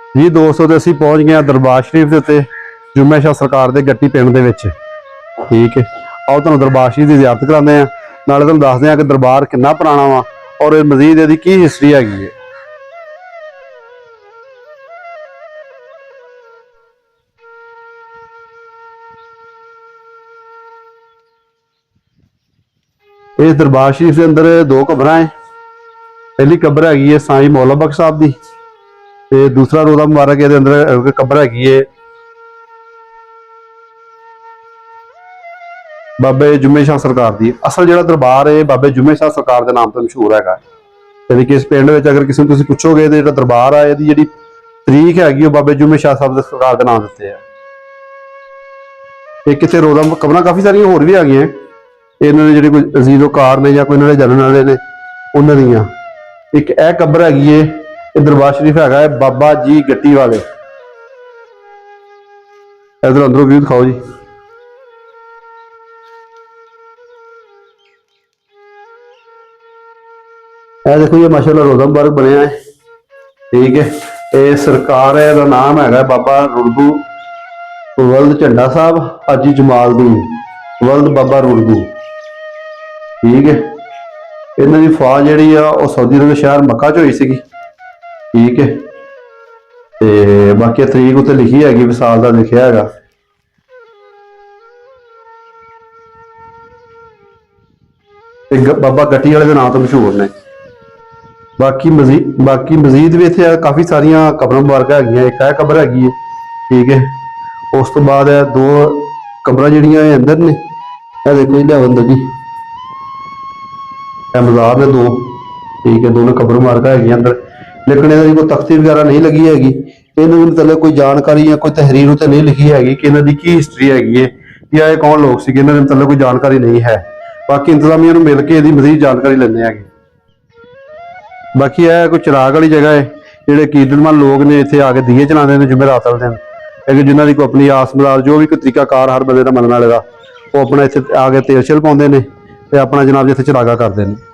जी दोस्तों तो असीं पहुँच गए दरबार शरीफ के उत्ते जुम्मे शाह सरकार के गट्टी पिंड दे विच। ठीक है, आओ तुहानूं दरबार शरीफ की ज़ियारत कराते हैं, नाले तुहानूं दसदे हैं कि दरबार कितना पुराना वा और मजीद इहदी की हिस्टरी हैगी है। इस दरबार शरीफ के अंदर दो कब्र है। पहली कब्र हैगी है साईं मौला बख्श साहब की, ते दूसरा रोज़ा मुबारक ये अंदर कब्र हैगी है बाबे जुम्मे शाह सरकार की। असल जो दरबार है बाबे जुम्मे शाह सरकार के नाम से मशहूर है। यानी कि इस पिंड में अगर किसी को पुछोगे तो जो दरबार है ये जी तरीक हैगी बाबे जुम्मे शाह साहब सरकार के नाम दिते हैं। एक इतने रोज़ा कब्र काफ़ी सारिया होर भी हैगियां इन्होंने जी कोई अजीज़ोकार ने या कोई इन्होंने जनन वाले ने उन्होंने एक यह कब्र हैगी है। ये दरबार शरीफ है बाबा जी गट्टी वाले। इधर अंदरों व्यू दिखाओ जी। देखो ये माशाल्लाह रोज़ा मुबारक बनया है। ठीक है, ये सरकार है का नाम है बाबा रुड़गू वल्द झंडा साहब हाजी जमालदीन वल्द बाबा रुड़गू। ठीक है, इन्हों की फौज जी सऊदी अरब शहर मक्का च हुई सी। ठीक है, ते बाकी तरीक उत्ते लिखी हैगी विसाल का लिखा है। बाबा गट्टी वाले के नाम तो मशहूर ने। बाकी मजीद भी इतने काफ़ी सारिया कब्र मुबारक है। एक है कब्र हैगी है। ठीक है, उस तो बाद है दो कब्र जड़ियाँ अंदर ने। देखो जी लिया अंदर जी मज़ार ने दो। ठीक है, दोनों कब्र मुबारक है अंदर, लेकिन इन्होंने कोई तख्ती वगैरह नहीं लगी हैगी। इन्होंने मतलब कोई जानकारी या कोई तहरीर उत्ते नहीं लिखी हैगी कि इन्हों की हिस्टरी हैगी है या ये कौन लोग सी। इन्होंने मतलब कोई जानकारी नहीं है। बाकी इंतजामिया नूं मिल के इसकी मजीद जानकारी लेने हैं। बाकी है कोई चिराग वाली जगह है जोड़े कीर्तनमान लोग ने इतने आके दिए चलाते हैं जुमेरात वाले दिन। क्योंकि जिन्होंने को अपनी आस मुराद जो भी कोई तरीकाकार हर बंदे का मनने वाले का वो अपना इतने आके तेल शेल पाते हैं तो अपना जनाब जी इतने चिरागा करते हैं।